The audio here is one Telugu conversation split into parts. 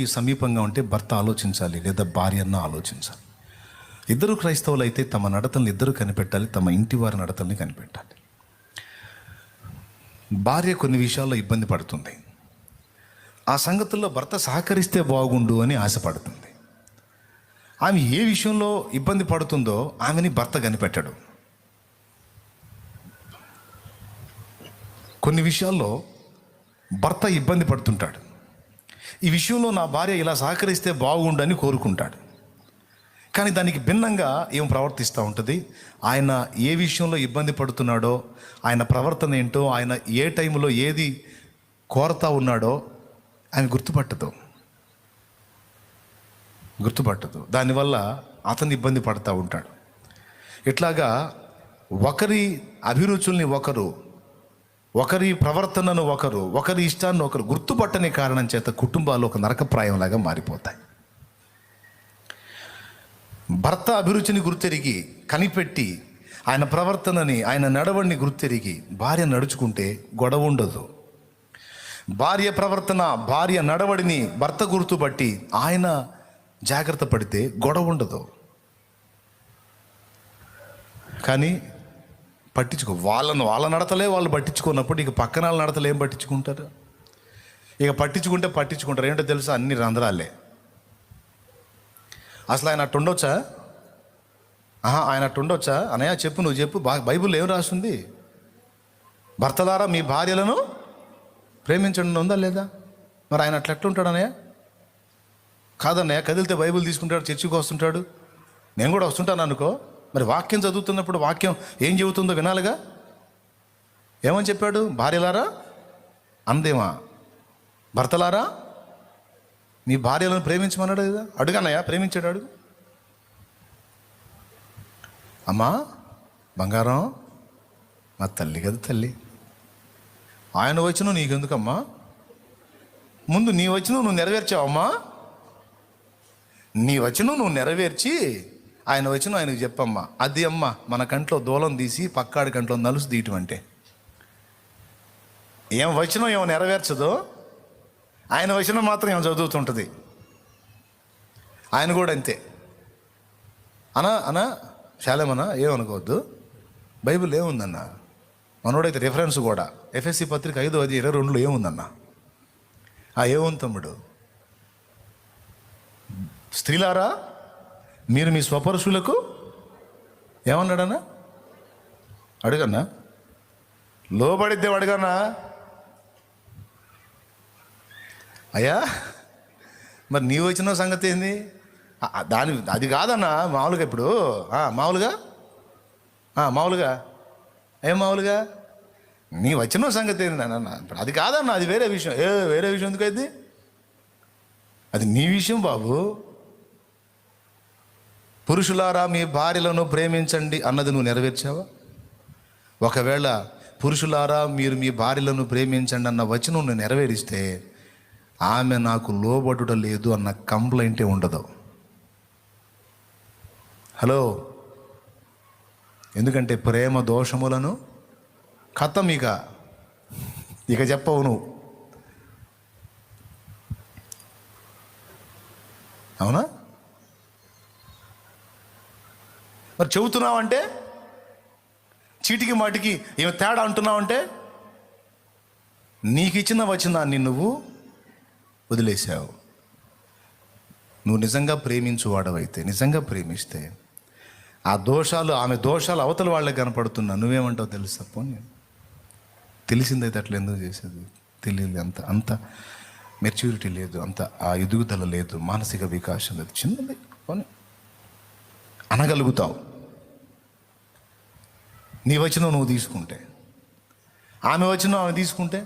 దేవునికి సమీపంగా ఉంటే భర్త ఆలోచించాలి, లేదా భార్య అన్న ఆలోచించాలి. ఇద్దరు క్రైస్తవులు అయితే తమ నడతల్ని ఇద్దరు కనిపెట్టాలి, తమ ఇంటి వారి నడతల్ని కనిపెట్టాలి. భార్య కొన్ని విషయాల్లో ఇబ్బంది పడుతుంది. ఆ సంగతుల్లో భర్త సహకరిస్తే బాగుండు అని ఆశపడుతుంది. ఆమె ఏ విషయంలో ఇబ్బంది పడుతుందో ఆమెని భర్త కనిపెట్టాడు. కొన్ని విషయాల్లో భర్త ఇబ్బంది పడుతుంటాడు. ఈ విషయంలో నా భార్య ఇలా సహకరిస్తే బాగుండని కోరుకుంటాడు. కానీ దానికి భిన్నంగా ఏం ప్రవర్తిస్తూ ఉంటుంది. ఆయన ఏ విషయంలో ఇబ్బంది పడుతున్నాడో, ఆయన ప్రవర్తన ఏంటో, ఆయన ఏ టైంలో ఏది కోరతా ఉన్నాడో ఆయన గుర్తుపట్టదు. దానివల్ల అతను ఇబ్బంది పడుతూ ఉంటాడు. ఇట్లాగా ఒకరి అభిరుచుల్ని ఒకరి ప్రవర్తనను ఒకరి ఇష్టాన్ని ఒకరు గుర్తుపట్టని కారణం చేత కుటుంబాలు ఒక నరకప్రాయంలాగా మారిపోతాయి. భర్త అభిరుచిని గుర్తెరిగి కనిపెట్టి ఆయన ప్రవర్తనని, ఆయన నడవడిని గుర్తెరిగి భార్య నడుచుకుంటే గొడవ ఉండదు. భార్య ప్రవర్తన, భార్య నడవడిని భర్త గుర్తుపట్టి ఆయన జాగ్రత్త పడితే గొడవ ఉండదు. పట్టించుకో వాళ్ళ నడతలే వాళ్ళు పట్టించుకున్నప్పుడు ఇక పక్కన వాళ్ళ నడతలు ఏం పట్టించుకుంటారు? ఇక పట్టించుకుంటారు. ఏంటో తెలుసా? అన్ని రంధ్రాలే. అసలు ఆయన అట్టుండొచ్చా? ఆయన అట్టుండొచ్చా? అనయ్య చెప్పు, నువ్వు చెప్పు. బైబిల్ ఏం రాస్తుంది? భర్తలారా మీ భార్యలను ప్రేమించండి ఉందా లేదా? మరి ఆయన ఎట్లుంటాడు అన్నయ్య? కాదన్నయ్య, కదిలితే బైబిల్ తీసుకుంటాడు, చర్చికి వస్తుంటాడు, నేను కూడా వస్తుంటాను అనుకో. మరి వాక్యం చదువుతున్నప్పుడు వాక్యం ఏం చెబుతుందో వినాలిగా. ఏమని చెప్పాడు? భార్యలారా అందేమా, భర్తలారా మీ భార్యలను ప్రేమించమన్నాడు కదా. అడుగన్నయ్య, ప్రేమించాడు, అడుగు. అమ్మా బంగారం, మా తల్లి కదా తల్లి, ఆయన వచ్చిన నీకెందుకమ్మా? ముందు నీ వచ్చిన నువ్వు నెరవేర్చావమ్మా. నీ వచ్చిన నువ్వు నెరవేర్చి ఆయన వచ్చిన ఆయనకు చెప్పమ్మా. అది అమ్మ మన కంట్లో దూలం తీసి పక్కాడి కంట్లో నలుసు తీయటం అంటే. ఏం వచ్చినా ఏమో నెరవేర్చదో, ఆయన వచ్చిన మాత్రం ఏమో చదువుతుంటుంది. ఆయన కూడా అంతే. అనా శాలేమన్నా ఏమనుకోవద్దు, బైబిల్ ఏముందన్న మనోడైతే రెఫరెన్స్ కూడా ఎఫ్ఎస్సి పత్రిక 5:22 ఏముందన్న? ఏముంది తమ్ముడు? స్త్రీలారా మీరు మీ స్వపరుషులకు ఏమన్నాడన్నా? అడుగన్నా, లోబడిద్దే అడుగన్నా. అయ్యా మరి నీవు వచ్చిన సంగతి ఏంది? అది కాదన్నా. మామూలుగా ఇప్పుడు మామూలుగా ఏం మామూలుగా నీ వచ్చిన సంగతి ఏంది నాన్న? ఇప్పుడు అది కాదన్నా, అది వేరే విషయం. వేరే విషయం ఎందుకైంది? అది నీ విషయం బాబు. పురుషులారా మీ భార్యలను ప్రేమించండి అన్నది నువ్వు నెరవేర్చావా? ఒకవేళ పురుషులారా మీరు మీ భార్యలను ప్రేమించండి అన్న వచనం నువ్వు నెరవేరిస్తే ఆమె నాకు లోబడుట లేదు అన్న కంప్లైంటే ఉండదు. హలో, ఎందుకంటే ప్రేమ దోషములను కథం ఇక చెప్పవు నువ్వు. అవునా? మరి చెబుతున్నావంటే, చీటికి మాటికి ఏమి తేడా అంటున్నావంటే నీకు ఇచ్చిన వచనాన్ని నువ్వు వదిలేసావు. నువ్వు నిజంగా ప్రేమించువాడవైతే, నిజంగా ప్రేమిస్తే ఆమె దోషాలు అవతల వాళ్ళకి కనపడుతున్నా నువ్వేమంటావు తెలుసా? పోనీ తెలిసిందైతే అట్లా ఎందుకు చేసేది? తెలియదు, అంత మెచ్యూరిటీ లేదు, అంత ఆ ఎదుగుదల లేదు, మానసిక వికాసం లేదు. చిన్నది పోనీ అనగలుగుతావు. నీ వచనం నువ్వు తీసుకుంటే, ఆమె వచనం ఆమె తీసుకుంటే,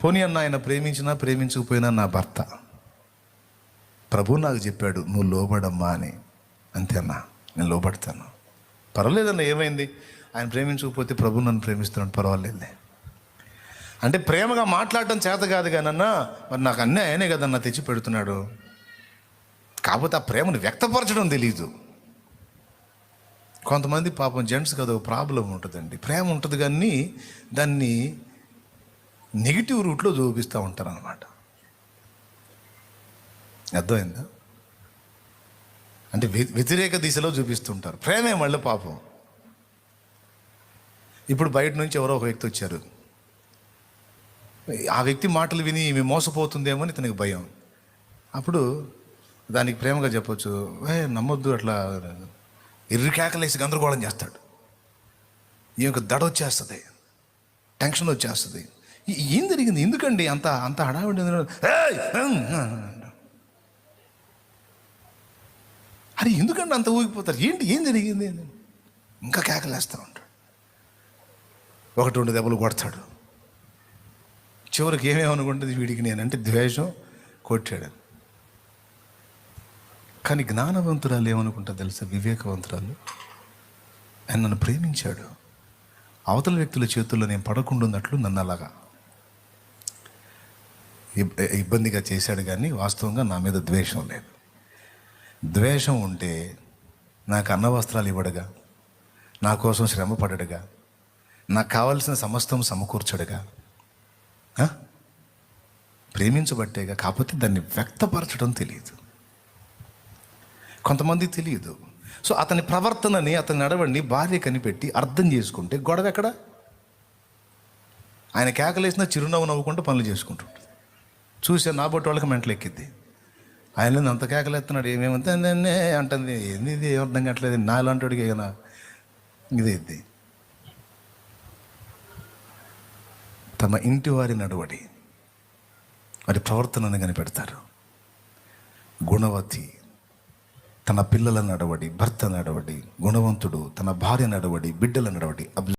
పోనీ అన్న ఆయన ప్రేమించినా ప్రేమించకపోయినా నా భర్త, ప్రభు నాకు చెప్పాడు నువ్వు లోబడమ్మా అని. అంతే అన్నా, నేను లోబడతాను. పర్వాలేదన్న, ఏమైంది? ఆయన ప్రేమించకపోతే ప్రభు నన్ను ప్రేమిస్తున్నాడు, పర్వాలేదులే అంటే ప్రేమగా మాట్లాడటం చేత కాదు కానన్నా, మరి నాకు అన్నీ ఆయనే కదన్నా తెచ్చి పెడుతున్నాడు. కాకపోతే ఆ ప్రేమను వ్యక్తపరచడం తెలీదు. కొంతమంది పాపం జెంట్స్ కదా ప్రాబ్లం ఉంటుందండి. ప్రేమ ఉంటుంది కానీ దాన్ని నెగిటివ్ రూట్లో చూపిస్తూ ఉంటారు అన్నమాట. అర్థమైందా? అంటే వ్యతిరేక దిశలో చూపిస్తుంటారు. ప్రేమే మళ్ళీ పాపం. ఇప్పుడు బయట నుంచి ఎవరో ఒక వ్యక్తి వచ్చారు. ఆ వ్యక్తి మాటలు విని ఈమె మోసపోతుందేమో అని ఇతనికి భయం. అప్పుడు దానికి ప్రేమగా చెప్పొచ్చు, నమ్మొద్దు, అట్లా ఎర్రి కేకలేసి గందరగోళం చేస్తాడు. ఈ యొక్క దడ వచ్చేస్తుంది, టెన్షన్ వచ్చేస్తుంది. ఏం జరిగింది, ఎందుకండి అంత అంత హడావిడి? అరే ఎందుకండి అంత ఊగిపోతారు, ఏంటి, ఏం జరిగింది? ఇంకా కేకలేస్తూ ఉంటాడు. 1-2 దెబ్బలు కొడతాడు. చివరికి ఏమేమనుకుంటుంది, వీడికి నేనంటే ద్వేషం, కొట్టాడు. కానీ జ్ఞానవంతురాలు ఏమనుకుంటుంది తెలుసా, వివేకవంతురాలు, ఆయన నన్ను ప్రేమించాడు, అవతల వ్యక్తుల చేతుల్లో నేను పడకుండా ఉన్నట్లు నన్ను అలాగా ఇబ్బందిగా చేశాడు, కానీ వాస్తవంగా నా మీద ద్వేషం లేదు. ద్వేషం ఉంటే నాకు అన్న వస్త్రాలు ఇవ్వడుగా, నా కోసం శ్రమ పడడుగా, నాకు కావలసిన సమస్తం సమకూర్చడుగా. ప్రేమించబట్టేగా. కాకపోతే దాన్ని వ్యక్తపరచడం తెలియదు, కొంతమంది తెలియదు. సో అతని ప్రవర్తనని, అతని నడవడిని భార్య కనిపెట్టి అర్థం చేసుకుంటే గొడవ ఎక్కడ? ఆయన కేకలేసిన చిరునవ్వు నవ్వుకుంటూ పనులు చేసుకుంటుంటుంది. చూసే నా బొట్టు వాళ్ళకి మెంటలు ఎక్కిద్ది. ఆయన అంత కేకలేస్తున్నాడు, ఏమేమంతే అంటుంది, ఏంది ఇది, ఏం అర్థం కావట్లేదు, నాలాంటివాడికి ఏమైనా ఇదే ఇది. తమ ఇంటి వారి నడవడి, వారి ప్రవర్తనను కనిపెడతారు. గుణవతి తన పిల్లల నడవడి, భర్త నడవడి, గుణవంతుడు తన భార్య నడవడి, బిడ్డల నడవడి